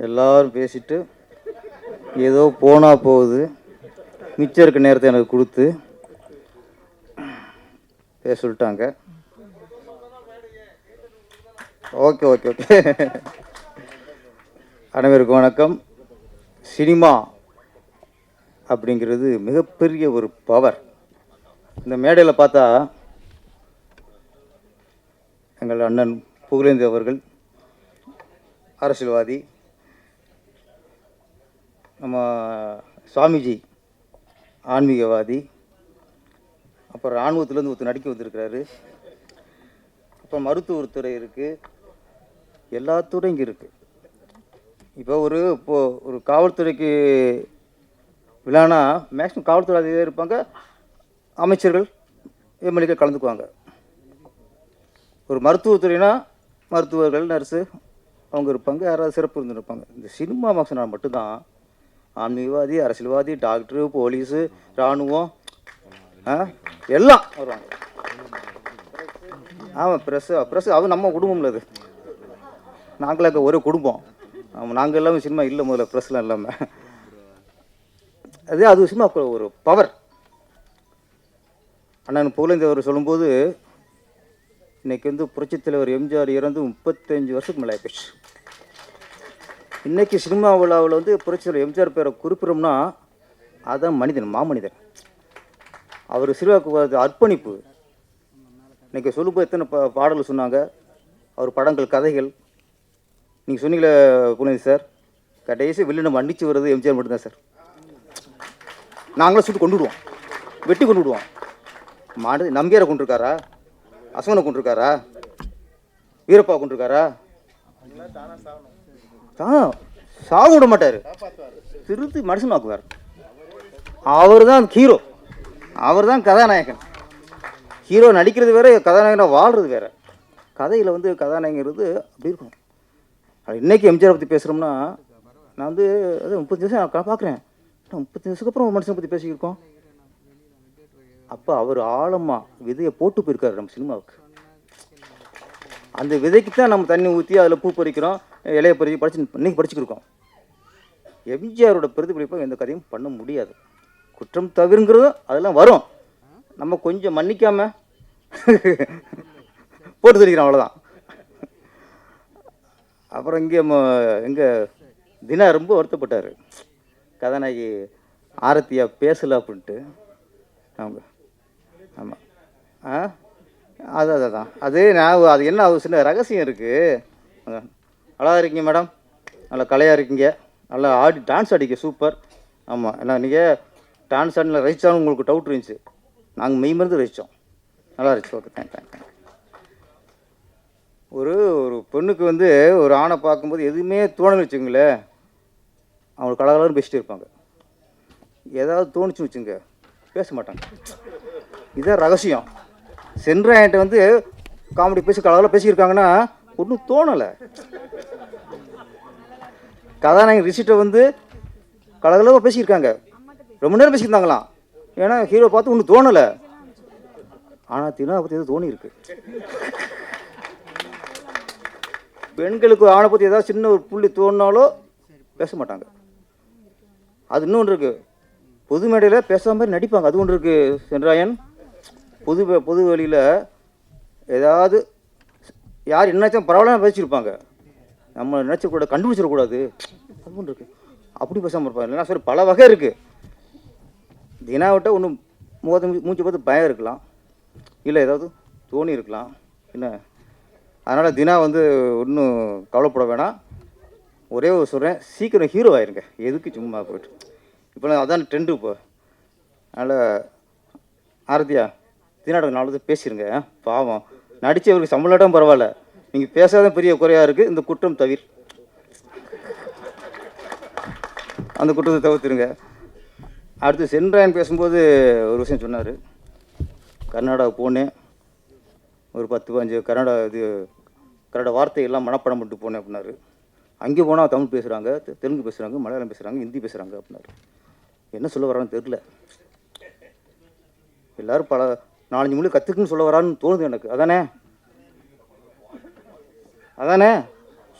எல்லோரும் பேசிட்டு ஏதோ போனால் போகுது, மிச்சம் இருக்க நேரத்தை எனக்கு கொடுத்து பேச சொல்லிட்டாங்க. Okay okay okay. அனைவருக்கும் வணக்கம். சினிமா அப்படிங்கிறது மிகப்பெரிய ஒரு பவர். இந்த மேடையில் பார்த்தா எங்கள் அண்ணன் புகழேந்தி அவர்கள் அரசியல்வாதி, நம்ம சுவாமிஜி ஆன்மீகவாதி, அப்புறம் இராணுவத்துலேருந்து ஒருத்தர் நடிக்க வந்திருக்கிறாரு, அப்புறம் மருத்துவத்துறை இருக்குது, எல்லா துறையும் இங்கே இருக்குது. இப்போ ஒரு காவல்துறைக்கு விழானா மேக்ஸிமம் காவல்துறை அதிகாரி இருப்பாங்க, அமைச்சர்கள் எம்எல்ஏக்கள் கலந்துக்குவாங்க. ஒரு மருத்துவத்துறைனா மருத்துவர்கள், நர்ஸு அவங்க இருப்பாங்க, யாராவது சிறப்பு இருந்துருப்பாங்க. இந்த சினிமா ஃபங்க்ஷனால் மட்டும்தான் ஆன்மீகவாதி, அரசியல்வாதி, டாக்டரு, போலீஸு, இராணுவம் எல்லாம் வருவாங்க. ஆமாம், ப்ரெஸ்ஸு அது நம்ம குடும்பம்ல. அது நாங்களாம் ஒரே குடும்பம். நாங்கள் எல்லாமே சினிமா இல்லை முதல்ல, ப்ரெஸ்லாம் இல்லாமல். அது சினிமா ஒரு பவர். அண்ணன் புகழேந்தி அவர் சொல்லும்போது, இன்றைக்கி புரட்சித் தலைவர் எம்ஜிஆர் இறந்து 35 வருஷத்துக்கு மேலே ஆயிடுச்சு. இன்றைக்கி சினிமா விழாவில் புரட்சித் தலைவர் எம்ஜிஆர் பேரை குறிப்பிடோம்னா அதுதான் மனிதன், மாமனிதன். அவர் சிறுவாக்கு அர்ப்பணிப்பு. இன்றைக்கி சொல்லும்போது எத்தனை பாடல்கள் சொன்னாங்க, அவர் படங்கள், கதைகள். நீங்கள் சொன்னீங்களே புகழேந்தி சார், கடைசி வில்லனை மன்னிச்சு வர்றது எம்ஜிஆர் மட்டும்தான் சார். நாங்களும் சுட்டு கொண்டு விடுவோம், வெட்டி கொண்டு விடுவோம். நம்பியாரை கொண்டிருக்காரா, அசோகனை கொண்டிருக்காரா, வீரப்பா கொண்டிருக்காரா? சாக விட மாட்டார், திருத்தி மனுஷனாக்குவார். அவர் தான் ஹீரோ, அவர் தான் கதாநாயகன். ஹீரோ நடிக்கிறது வேறு, கதாநாயகனாக வாழ்கிறது வேறு. கதையில் கதாநாயகங்கிறது அப்படி இருக்கும். இன்றைக்கி எம்ஜிஆர் பற்றி பேசுகிறோம்னா, நான் அது 30 வருஷம் நான் பார்க்குறேன், 35 வருஷத்துக்கு அப்புறம் ஒரு மனுஷனை பற்றி பேசியிருக்கோம். அப்போ அவர் ஆழமாக விதையை போட்டு போயிருக்காரு நம்ம சினிமாவுக்கு. அந்த விதைக்கு தான் நம்ம தண்ணி ஊற்றி அதில் பூ பறிக்கிறோம், இலையை பறித்து இன்றைக்கி படிச்சுக்கிருக்கோம். எம்ஜிஆரோட பிரதிபலிப்பை எந்த கதையும் பண்ண முடியாது. குற்றம் தவிர்ங்கிறதும் அதெல்லாம் வரும், நம்ம கொஞ்சம் மன்னிக்காமல் போட்டு தெரிக்கிறோம், அவ்வளோதான். அப்புறம் எங்கள் தினா ரொம்ப வருத்தப்பட்டார், கதாநாயகி ஆரத்தியா பேசலை அப்படின்ட்டு. அவங்க ஆமாம் அதுதான் அது என்ன சின்ன ரகசியம் இருக்குது. நல்லா இருக்கீங்க மேடம், நல்லா கலையாக இருக்கீங்க, நல்லா டான்ஸ் அடிக்க சூப்பர். ஆமாம், ஏன்னா நீங்கள் டான்ஸ் ஆடின ரசித்தாலும் உங்களுக்கு டவுட் இருந்துச்சு, நாங்கள் மெய் மருந்து ரசித்தோம், நல்லா இருந்துச்சு. Okay, thank. ஒரு பெண்ணுக்கு ஒரு ஆணை பார்க்கும்போது எதுவுமே தோணுன்னு வச்சுங்களேன், அவங்களுக்கு கலகலன்னு பேசிட்டு இருப்பாங்க. ஏதாவது தோணுச்சு வச்சுங்க, பேச மாட்டாங்க. இதுதான் ரகசியம். சென்றாயிட்ட காமெடி பேசி கலகலாம் பேசியிருக்காங்கன்னா ஒன்றும் தோணலை. கதாநாயகன் ரிஷிட்ட கலகலமாக பேசியிருக்காங்க, ரொம்ப நேரம் பேசியிருந்தாங்களாம். ஏன்னா ஹீரோ பார்த்து ஒன்றும் தோணலை. ஆனால் தினா பற்றி எதுவும் தோணி இருக்கு. பெண்களுக்கு ஆணை பற்றி ஏதாவது சின்ன ஒரு புள்ளி தோணினாலோ பேச மாட்டாங்க. அது இன்னொன்று இருக்குது, பொது மேடையில் பேசாத மாதிரி நடிப்பாங்க, அது ஒன்று இருக்குது. சென்றாயன் பொது வழியில் ஏதாவது யார் என்னாச்சும் பரவாயில்ல பேசியிருப்பாங்க, நம்ம நினச்சக்கூட கண்டுபிடிச்சிடக்கூடாது, அது ஒன்று இருக்குது. அப்படி பேசாமல் இருப்பாங்க. இல்லைன்னா சரி, பல வகை இருக்குது. தினாவிட்ட ஒன்று மூச்சு பார்த்து பயம் இருக்கலாம், இல்லை ஏதாவது தோணி இருக்கலாம் என்ன. அதனால் தினா ஒன்றும் கவலைப்பட வேணாம். ஒரே ஒரு சொல்கிறேன், சீக்கிரம் ஹீரோ ஆயிருங்க, எதுக்கு சும்மா போய்ட்டு. இப்போ அதான் ட்ரெண்டு இப்போ. அதனால் ஆரத்தியா தினாட்ட 4 பேசிடுங்க, பாவம் நடித்தவருக்கு சம்பளம் பரவாயில்ல, நீங்கள் பேசாத பெரிய குறையாக இருக்குது. இந்த குற்றம் தவிர அந்த குற்றத்தை தவிர்த்துருங்க. அடுத்து சென்றாயன் பேசும்போது ஒரு விஷயம் சொன்னார். கர்நாடகா போனேன், ஒரு 10-15 கன்னட வார்த்தையெல்லாம் மனப்பாடம் பண்ணிட்டு போனேன் அப்படின்னாரு. அங்கே போனால் தமிழ் பேசுகிறாங்க, தெலுங்கு பேசுகிறாங்க, மலையாளம் பேசுகிறாங்க, ஹிந்தி பேசுகிறாங்க அப்படின்னாரு. என்ன சொல்ல வரான்னு தெரில. எல்லோரும் 4-5 மொழி கற்றுக்குன்னு சொல்ல வரான்னு தோணுது எனக்கு. அதானே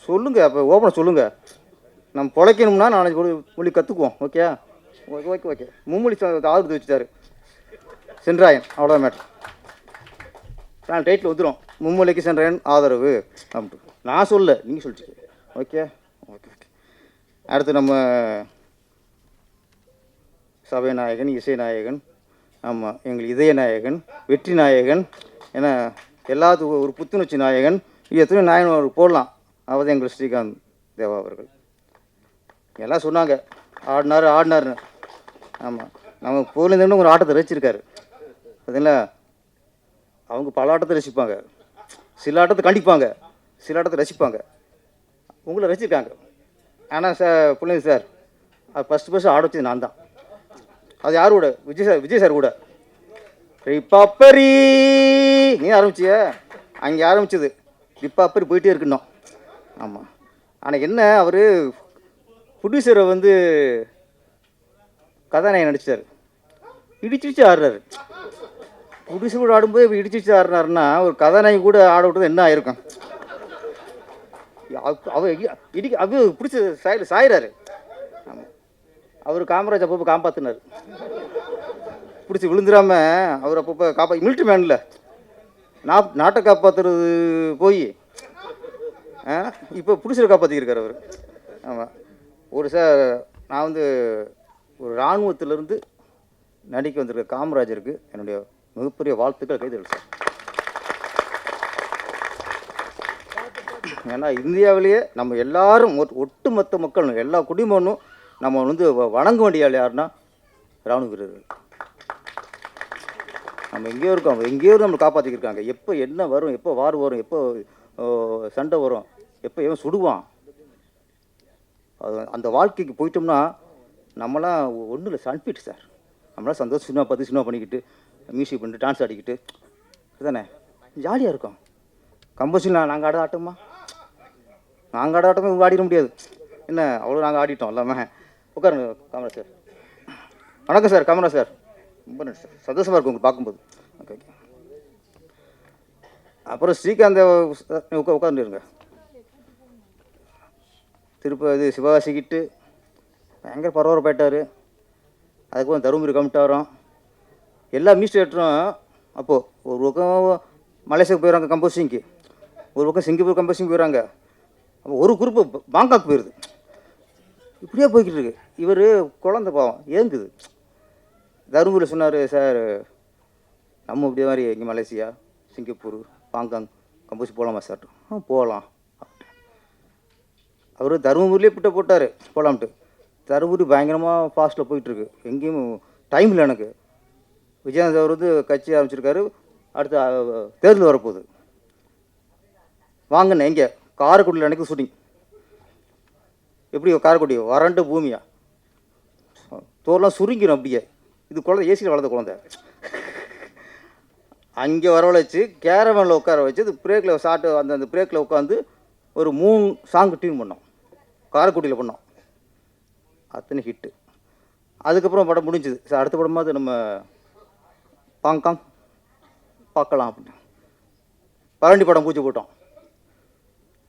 சொல்லுங்கள், அப்போ ஓப்பனாக சொல்லுங்கள். நம்ம பிழைக்கணும்னா 4 மொழி கற்றுக்குவோம். Okay okay okay okay. மும்மொழி ஆதரவு வச்சுட்டாரு சென்றாயன். அவ்வளோதான் மேட்ரு. நான் டைட்டில் வந்துடும், மும்மொழிக்கு சென்றாயன் ஆதரவு அப்படின்ட்டு. நான் சொல்ல, நீங்கள் சொல்லிட்டு. Okay okay okay. அடுத்து நம்ம சபை நாயகன், இசை நாயகன், ஆமாம் எங்கள் இதய நாயகன், வெற்றி நாயகன், ஏன்னா எல்லாத்துக்கும் ஒரு புத்துணர்ச்சி நாயகன். எத்தனையோ நாயகன் அவருக்கு போடலாம். அவர் எங்கள் ஸ்ரீகாந்த் தேவா அவர்கள். எல்லாம் சொன்னாங்க ஆடினார்னு. ஆமாம், நம்ம போலிருந்தோன்னு ஒரு ஆட்டத்தை ரசிச்சிருக்காரு பார்த்தீங்களா. அவங்க பல ஆட்டத்தை ரசிப்பாங்க, சில ஆட்டத்தை கண்டிப்பாங்க, சில ஆட்டத்தை ரசிப்பாங்க. உங்களை ரசிச்சிருக்காங்க. ஆனால் சார் பிள்ளைங்க சார், அது ஃபஸ்ட்டு ஆட வச்சது நான் தான். அது யார் கூட? விஜய் சார் கூட. ரிப்பாப்பரி நீ ஆரம்பிச்சிய, அங்கே ஆரம்பிச்சது ரிப்பாப்பரி போயிட்டே இருக்கணும். ஆமாம். ஆனால் என்ன, அவர் ப்ரொடியூசரை வந்து கதாநாயகன் நடிச்சார், இடிச்சிச்சு ஆடுறாரு. ப்ரொடியூசர் கூட ஆடும்போது இப்போ இடிச்சிச்சு ஆடுறாருன்னா ஒரு கதாநாயகி கூட ஆட விட்டது என்ன ஆயிருக்கும்? அவர் பிடிச்ச சாயிறாரு. ஆமாம், அவர் காமராஜ் அப்பப்போ காப்பாற்றினார். பிடிச்சி விழுந்துடாம அவர் அப்பப்போ மிலிட்ரி மேனில் நாட்டை காப்பாற்றுறது போய் இப்போ பிடிச்சரை காப்பாற்றிருக்கார் அவர். ஆமாம். நான் வந்து ஒரு இராணுவத்திலேருந்து நடிக்க வந்திருக்க காமராஜருக்கு என்னுடைய மிகப்பெரிய வாழ்த்துக்கள். கைதல் சார். ஏன்னா இந்தியாவிலேயே நம்ம எல்லாரும் ஒட்டுமொத்த மக்கள், எல்லா குடிமகனும் நம்ம வந்து வணங்க வேண்டிய ஆள் யாருன்னா இராணுவ வீரர்கள். நம்ம எங்கேயோ இருக்கோம், எங்கேயோ நம்மளை காப்பாற்றிக்கிருக்காங்க. எப்போ என்ன வரும், எப்போ வார் வரும், எப்போ சண்டை வரும், எப்போ எவன் சுடுவான், அது அந்த வாழ்க்கைக்கு போயிட்டோம்னா நம்மளாம் ஒன்றும் இல்லை, சன்ஃபிட் சார். நம்மளாம் சந்தோஷம் சினிமா பார்த்து சினிமா பண்ணிக்கிட்டு மியூசிக் பண்ணிட்டு டான்ஸ் ஆடிக்கிட்டு தானே ஜாலியாக இருக்கும். கம்போசிஷன் நாங்கள் ஆட்டோமா, நாங்கள் ஆட்டோமா இவங்க ஆடிட முடியாது என்ன, அவ்வளோ நாங்கள் ஆடிட்டோம் எல்லாமே. உட்காருங்க காமராஜ் சார். வணக்கம் சார். காமராஜ் சார், ரொம்ப நன்றி சார், சந்தோஷமாக இருக்கும் உங்களுக்கு பார்க்கும்போது. Okay okay. அப்புறம் ஸ்ரீகாந்த் உட்காந்துருங்க. திருப்பதி சிவகாசிக்கிட்டு பயங்கர பரவாயில்ல போயிட்டார். அதுக்கப்புறம் தருமபுரி கமிட்டாரோம். எல்லா மியூசிக் டேரக்டரும் அப்போது ஒரு பக்கம் மலேசியாவுக்கு போயிடறாங்க கம்போசிங்க்கு, ஒரு பக்கம் சிங்கப்பூர் கம்போசிங் போயிடறாங்க, அப்போ ஒரு குரூப்பு பாங்காக் போயிடுது. இப்படியே போய்கிட்டு இருக்கு. இவர் குழந்தை பாவம் ஏங்குது. தருமபுரியில் சொன்னார், சார் நம்ம இப்படி மாதிரி இங்கே மலேசியா, சிங்கப்பூர், பாங்காங் கம்போஸ் போகலாமா சார்? போகலாம். அவர் தருமபுரியிலே பிட்ட போட்டார் போகலாம்ட்டு. தருமபுரி பயங்கரமாக ஃபாஸ்ட்டில் போயிட்டுருக்கு, எங்கேயும் டைம் இல்லை எனக்கு. விஜயகாந்த் அவர் வந்து கட்சி ஆரம்பிச்சிருக்காரு, அடுத்து தேர்தல் வரப்போகுது. வாங்கண்ணே, எங்கே காரைக்குடியில் எனக்கு ஷூட்டிங். எப்படி காரைக்குடி வறண்ட பூமியா, தோரெலாம் சுருங்கிடும் அப்படியே. இது குழந்தை ஏசியில் வளர்ந்த குழந்தை. அங்கே வரவழைச்சி கேரவனில் உட்கார வச்சு அது பிரேக்கில் ஷார்ட்டு அந்த பிரேக்கில் உட்காந்து ஒரு 3 சாங்கு டியூன் பண்ணோம், காரைக்குடியில் பண்ணோம். அத்தனை ஹிட்டு. அதுக்கப்புறம் படம் முடிஞ்சுது சார். அடுத்த படமாவது நம்ம பாங்காங் பார்க்கலாம் அப்படின்னு பழனி படம் பூச்சி போட்டோம்.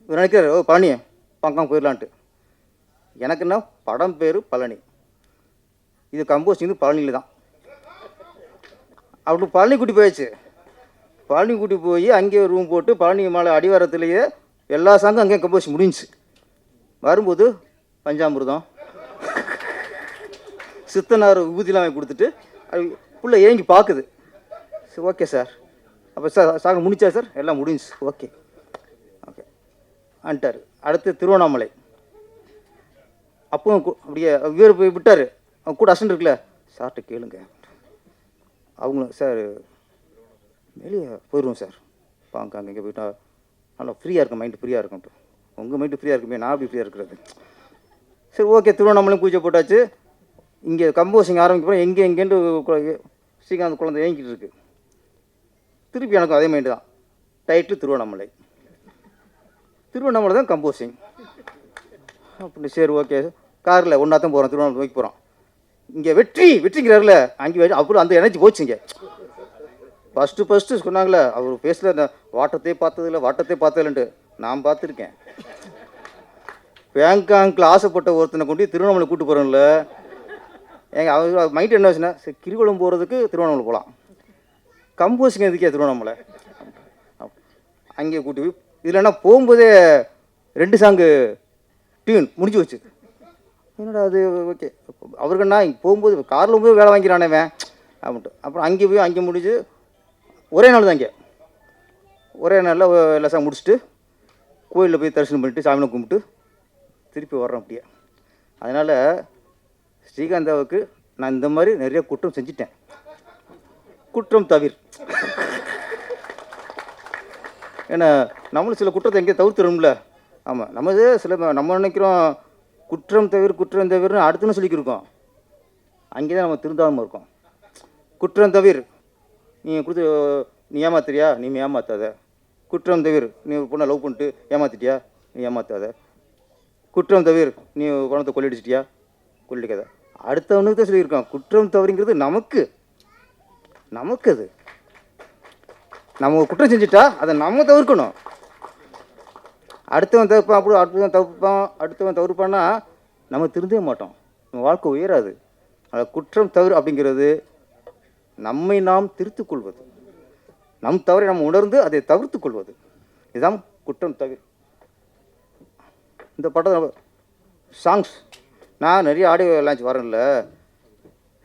இவர் நினைக்கிறார், ஓ பழனி பாங்காங் போயிடலான்ட்டு. எனக்கு என்ன, படம் பேர் பழனி, இது கம்போசிங் பழனியில் தான். அப்படி பழனி கூட்டி போயிடுச்சு. பழனி கூட்டி போய் அங்கேயே ரூம் போட்டு பழனி மலை அடிவாரத்துலேயே எல்லா சாங்கும் அங்கேயே கம்போஸ் முடிஞ்சிச்சு. வரும்போது பஞ்சாமிர்தம் சித்தனார் விபூதிலாம் வாங்கி கொடுத்துட்டு அது புள்ள ஏங்கி பார்க்குது. சரி ஓகே சார், அப்போ சார் சாங் முடிச்சா சார்? எல்லாம் முடிஞ்சிச்சு. ஓகே ஓகே அன்ட்டார். அடுத்து திருவண்ணாமலை. அப்பவும் அப்படியே இவர் போய் விட்டார். அவங்க கூட அசன் இருக்குல்ல, சார்கிட்ட கேளுங்க. அவங்களும் சார் வெளியே போயிடுவோம் சார், வாங்க அங்கே இங்கே போயிட்டா நல்லா ஃப்ரீயாக இருக்கும், மைண்டு ஃப்ரீயாக இருக்கும்ட்டு. உங்கள் மைண்டு ஃப்ரீயாக இருக்குமே, நான் அப்படி ஃப்ரீயாக இருக்கிறது. சரி ஓகே, திருவண்ணாமலையும் பூஜை போட்டாச்சு. இங்கே கம்போசிங் ஆரம்பிக்கிறோம். எங்கேன்ட்டு ஸ்ரீகாந்த் குழந்தை ஏங்கிட்டு இருக்கு. திருப்பி எனக்கும் அதே மைண்டு தான். டைட்டில் திருவண்ணாமலை, திருவண்ணாமலை தான் கம்போசிங். அப்படி சரி ஓகே, காரில் ஒன்றா தான் போகிறோம், திருவண்ணாமலை நோக்கி போகிறோம். இங்கே வெற்றிங்கிறாருல, அங்கே அப்புறம் அந்த எனர்ஜி போச்சுங்க. ஃபஸ்ட்டு சொன்னாங்களே, அவர் பேசல, இந்த வாட்டத்தை பார்த்ததில்லை வாட்டத்தை பார்த்ததில்லைன்ட்டு. நான் பார்த்துருக்கேன். பேங்காங்கில் ஆசைப்பட்ட ஒருத்தனை கொண்டு திருவண்ணாமலை கூட்டு போகிறோம்ல. எங்கள் அவர் மைண்ட் என்ன ஆச்சுன்னா, சரி கிரிவலம் போகிறதுக்கு திருவண்ணாமலை போகலாம், கம்போசிங் எதுக்கே திருவண்ணாமலை அங்கேயே கூட்டி போய் இல்லைன்னா போகும்போதே 2 சாங்கு டியூன் முடிஞ்சு வச்சு. என்னடா அது ஓகே அவருக்குன்னா போகும்போது காரில் போய் வேலை வாங்கிறானேவன் அப்படின்ட்டு. அப்புறம் அங்கே போய் அங்கே முடிஞ்சு ஒரே நாள் தான். இங்கே ஒரே நாளில் எல்லா சாங் முடிச்சுட்டு கோயிலில் போய் தரிசனம் பண்ணிவிட்டு சாமியை கும்பிட்டு திருப்பி வர்றோம் அப்படியே. அதனால் ஸ்ரீகாந்தாவுக்கு நான் இந்த மாதிரி நிறைய குற்றம் செஞ்சிட்டேன். குற்றம் தவிர ஏன்னா நம்மளும் சில குற்றத்தை எங்கேயும் தவிர்த்துறோம்ல. ஆமாம், நம்ம நினைக்கிறோம் குற்றம் தவிர்னு அடுத்துன்னு சொல்லிக்கிருக்கோம். அங்கே தான் நம்ம திருந்தாமல் இருக்கோம். குற்றம் தவிர நீ கொடுத்து நீ ஏமாத்துறியா, நீ ஏமாத்தாத. குற்றம் தவிர நீ பொண்ணை லவ் பண்ணிட்டு ஏமாத்திட்டியா, நீ ஏமாத்தாத. குற்றம் தவிர நீ பணத்தை கொள்ளையடிச்சிட்டியா, கொள்ளையடிக்காத. அடுத்தவனுக்கு தான் சொல்லியிருக்கோம். குற்றம் தவறுங்கிறது நமக்கு அது நம்ம குற்றம் செஞ்சுட்டா அதை நம்ம தவிர்க்கணும். அடுத்தவன் தவிர்ப்பான், அப்படி அடுத்தவன் தவிர்ப்பான்னா நம்ம திருந்தவே மாட்டோம், நம்ம வாழ்க்கை உயராது. அதில் குற்றம் தவறு அப்படிங்கிறது நம்மை நாம் திருத்திக் கொள்வது, நம் தவறை நம்ம உணர்ந்து அதை தவிர்த்து கொள்வது, இதுதான் குற்றம் தவிர. இந்த படம் சாங்ஸ் நான் நிறைய ஆடியோ லான்ச் வரேன்ல,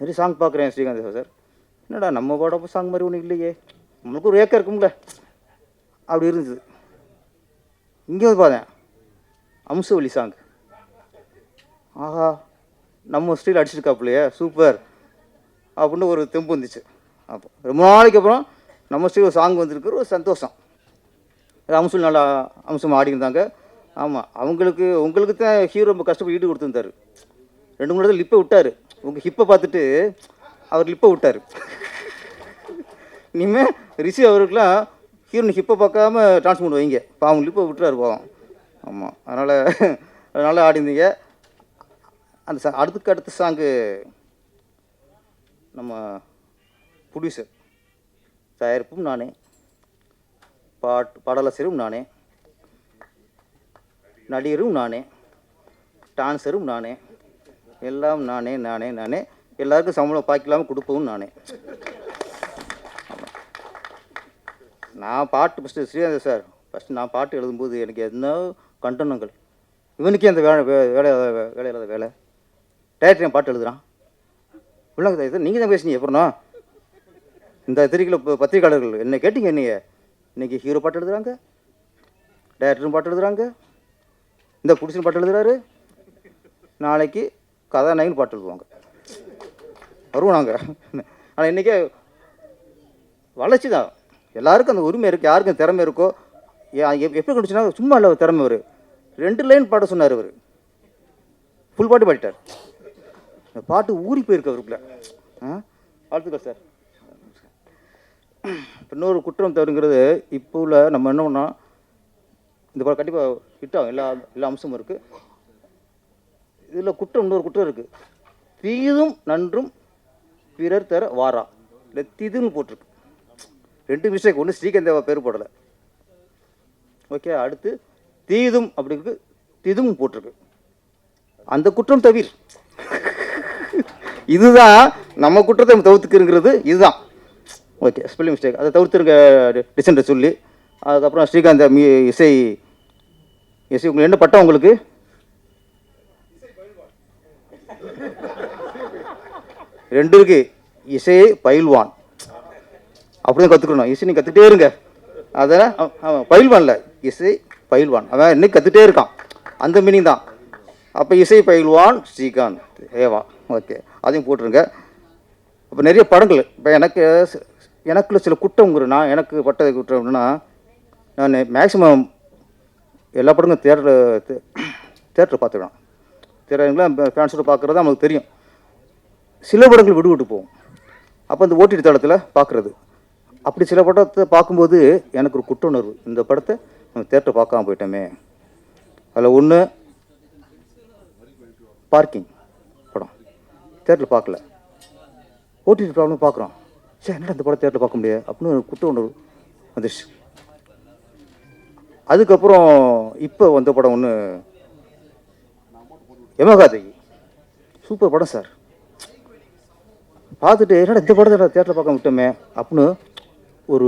நிறைய சாங் பார்க்குறேன். ஸ்ரீகாந்த் சார் என்னடா நம்ம படம் சாங் மாதிரி ஒன்றும் இல்லையே, நம்மளுக்கு ஒரு ஏக்கம் இருக்கும்ல அப்படி இருந்தது. இங்கே வந்து பார்த்தேன் அம்சவழி சாங். ஆஹா நம்ம ஸ்டைல் அடிச்சிருக்காப்புலையே சூப்பர் அப்படின்னு ஒரு தெம்பு வந்துச்சு. அப்போ ரொம்ப நாளைக்கு அப்புறம் நம்ம ஸ்டைல் ஒரு சாங் வந்துருக்கு, ஒரு சந்தோஷம். அம்சம் நல்லா அம்சம் ஆடியிருந்தாங்க. ஆமாம், உங்களுக்கு தான் ஹீரோ ரொம்ப கஷ்டப்பட்டு ஈடு கொடுத்துருந்தாரு. 2 3 லிப்பை விட்டார். உங்கள் ஹிப்பை பார்த்துட்டு அவர் லிப்பை விட்டார். இனிமேல் ரிஷி அவருக்கெலாம் ஹீரோயின் ஹிப்பை பார்க்காம ட்ரான்ஸ்போர்ட் வைங்க, இப்போ அவங்க லிப்பை விட்டுறாரு போவோம். ஆமாம், அதனால் நல்லா ஆடிருந்தீங்க. அந்த அடுத்த சாங்கு நம்ம ப்ரொடியூசர் தயாரிப்பும் நானே, பாடலாசிரியரும் நானே, நடிகரும் நானே, டான்ஸரும் நானே, எல்லாம் நானே. எல்லாருக்கும் சம்பளம் பாய்க்கலாமல் கொடுப்பவும் நானே. நான் பாட்டு ஃபஸ்ட்டு ஸ்ரீகாந்த் சார் நான் பாட்டு எழுதும்போது எனக்கு என்ன கண்டனங்கள், இவனுக்கே அந்த வேலையில்லாத வேலை, டேரக்டர் என் பாட்டு எழுதுறான் உள்ளங்க சார், நீங்கள் தான் பேசுனீங்க. அப்புறம் இந்த பத்திரிகையாளர்கள் என்ன கேட்டீங்க, இன்னைக்கு ஹீரோ பாட்டு எழுதுறாங்க, டேரக்டரும் பாட்டு எழுதுறாங்க, இந்த புடிசன் பாட்டு எழுதுறாரு, நாளைக்கு கதாநாயகன் பாட்டு எழுதுவாங்க, வருவோம் நாங்கள். ஆனால் இன்றைக்கே வளர்ச்சி தான், எல்லாருக்கும் அந்த உரிமை இருக்குது, யாருக்கும் திறமை இருக்கோ. எப்படி கண்டுச்சுன்னா சும்மா இல்லை திறமை. அவர் 2 லைன் பாட சொன்னார், அவர் ஃபுல் பாட்டு பாடிட்டார். இந்த பாட்டு ஊறி போயிருக்கு அவருக்குள்ள. வாழ்த்துக்கள் சார். இன்னொரு குற்றம் தவறுங்கிறது இப்போ உள்ள நம்ம என்ன பண்ணோம், இந்த பாடம் கண்டிப்பாக ஹிட் ஆகும், எல்லா அம்சமும் இருக்குது. இதில் இன்னொரு குற்றம் இருக்குது. தீதும் நன்றும் பிறர் தர வாரா, இல்லை திதுன்னு போட்டிருக்கு. 2 மிஸ்டேக், ஒன்று ஸ்ரீகாந்தேவா பேர் போடலை. ஓகே, அடுத்து தீதும் அப்படிங்கிறது திதும் போட்டிருக்கு. அந்த குற்றம் தவிர இதுதான் நம்ம குற்றத்தை தவிர்த்துக்குங்கிறது இதுதான். ஓகே, ஸ்பெல்லிங் மிஸ்டேக், அதை தவிர்த்துருங்க டிசென்டை சொல்லி. அதுக்கப்புறம் ஸ்ரீகாந்த் இசை உங்களுக்கு என்ன பட்டம்? உங்களுக்கு ரெண்டு இருக்கு, இசை பயில்வான் அப்படிதான் கற்றுக்கணும். இசை நீ கற்றுக்கிட்டே இருங்க. அதெல்லாம் அவன் பயில்வான்ல, இசை பயில்வான், அவன் இன்னைக்கு கற்றுக்கிட்டே இருக்கான், அந்த மீனிங் தான். அப்போ இசை பயில்வான் ஸ்ரீகாந்த் ஏவா. ஓகே, அதையும் போட்டுருங்க. அப்போ நிறைய படங்கள் இப்போ எனக்குள்ள சில குற்றம்ங்கிற எனக்கு பட்ட குற்றம் அப்படின்னா, நான் மேக்ஸிமம் எல்லா படங்களும் தேட்டரில் பார்த்துக்கலாம். திரையரங்குலாம் ஃபேன்ஸோட பார்க்குறது நம்மளுக்கு தெரியும். சில படங்கள் விட்டு போகும், அப்போ அந்த ஓடிடி தளத்தில் பார்க்குறது. அப்படி சில படத்தை பார்க்கும்போது எனக்கு ஒரு குற்ற உணர்வு, இந்த படத்தை நம்ம தேட்டரை பார்க்காம போயிட்டோமே. அதில் ஒன்று பார்க்கிங் படம் தேட்டரில் பார்க்கல, ஓடிடி ப்ராப்ளம் பார்க்குறோம். சரி, என்னடா இந்த படம் தேட்டரில் பார்க்க முடியாது அப்படின்னு குற்ற உணர்வு வந்துடுச்சு. அதுக்கப்புறம் இப்போ வந்த படம் ஒன்று யமகாதகி சூப்பர் படம் சார். பார்த்துட்டு என்னடா இந்த படத்தை தேட்டரில் பார்க்க விட்டோமே அப்படின்னு ஒரு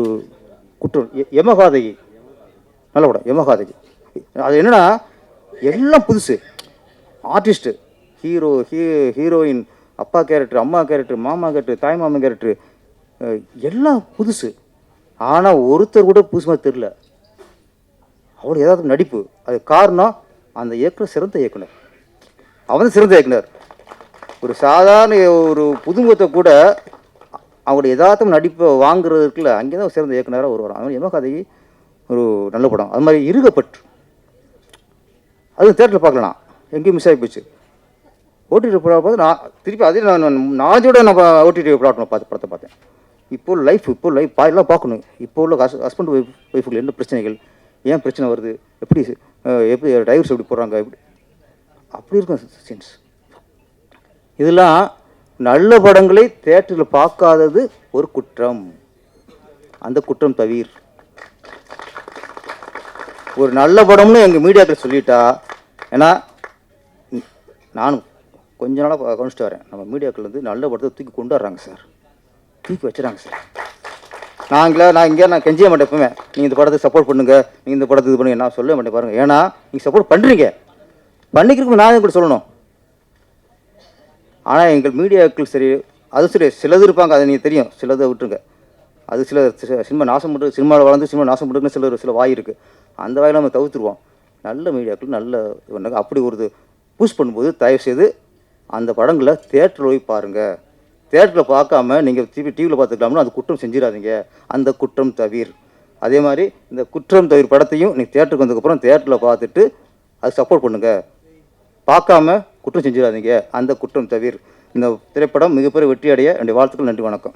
குற்றம். யமகாதகி நல்ல படம் யமகாதகி. அது என்னென்னா எல்லாம் புதுசு. ஆர்டிஸ்ட்டு, ஹீரோயின், அப்பா கேரக்டர், அம்மா கேரக்டர், மாமா கேரக்டர், தாய் மாமன் கேரக்டர் எல்லாம் புதுசு. ஆனால் ஒருத்தர் கூட புதுசு மாதிரி தெரில. அவ்வளோ ஏதாவது நடிப்பு. அது காரணம் அந்த இயக்குனர் சிறந்த இயக்குனர். அவன் சிறந்த இயக்குனர். ஒரு சாதாரண ஒரு புதுமுகத்தை கூட அவங்களுடைய யதார்த்தம் நடிப்பை வாங்குறது இருக்குல்ல, அங்கே தான் சிறந்த இயக்குனராக வருவான். அவன் யமகாதகி ஒரு நல்ல படம். அது மாதிரி இருகப்பற்று அது தேட்டரில் பார்க்கலாம், எங்கேயும் மிஸ் ஆகி போச்சு. ஓடிடி பார்த்து நான் திருப்பி அதே நாஜோட நம்ம ஓடிடி பிளாட்ஃபார்ம் படத்தை பார்த்தேன். இப்போ லைஃப் பாயெல்லாம் பார்க்கணும். இப்போ உள்ள ஹஸ்பண்ட் ஒய்ஃபுக்கு என்ன பிரச்சனைகள், ஏன் பிரச்சனை வருது, எப்படி டைவர்ஸ் எப்படி போடுறாங்க, எப்படி அப்படி இருக்கும் சீன்ஸ். இதெல்லாம் நல்ல படங்களை தேட்டரில் பார்க்காதது ஒரு குற்றம். அந்த குற்றம் தவிர ஒரு நல்ல படம்னு எங்கள் மீடியாக்கள் சொல்லிட்டா, ஏன்னா நானும் கொஞ்ச நாளாக கவனிச்சுட்டு வரேன், நம்ம மீடியாக்கள் வந்து நல்ல படத்தை தூக்கி கொண்டு வர்றாங்க சார், தூக்கி வச்சுறாங்க சார். நான் கெஞ்சிய மாட்டேன் எப்பவுமே, நீங்கள் இந்த படத்தை சப்போர்ட் பண்ணுங்கள், நீங்கள் இந்த படத்தை இது பண்ணுங்க, நான் சொல்ல மாட்டேன் பாருங்கள். ஏன்னா நீங்கள் சப்போர்ட் பண்ணுறீங்க, பண்ணிக்கிறதுக்கு நான் கூட சொல்லணும். ஆனால் எங்கள் மீடியாக்கள் சரி, அது சரி, சிலது இருப்பாங்க, அது நீங்கள் தெரியும், சிலதை விட்டுருங்க. அது சில சினிமா நாசம் பண்ணுறது, சினிமாவில் வளர்ந்து சினிமா நாசம் பண்ணுறதுன்னு சில வாய் இருக்குது, அந்த வாயில் நம்ம தவிர்த்துருவோம். நல்ல மீடியாக்கள் நல்ல இது பண்ணாங்க. அப்படி ஒரு புஷ் பண்ணும்போது தயவுசெய்து அந்த படங்களை தேட்டரில் போய் பாருங்கள். தேட்டரில் பார்க்காம நீங்கள் டிவியில் பார்த்துக்கலாம்னு அந்த குற்றம் செஞ்சிடாதீங்க. அந்த குற்றம் தவிர. அதே மாதிரி இந்த குற்றம் தவிர படத்தையும் நீங்கள் தேட்டருக்கு வந்ததுக்கப்புறம் தேட்டரில் பார்த்துட்டு அது சப்போர்ட் பண்ணுங்கள். பார்க்காம குற்றம் செஞ்சிடாதீங்க. அந்த குற்றம் தவிர. இந்த திரைப்படம் மிகப்பெரிய வெற்றி அடைய என்னுடைய வாழ்த்துக்கள். நன்றி, வணக்கம்.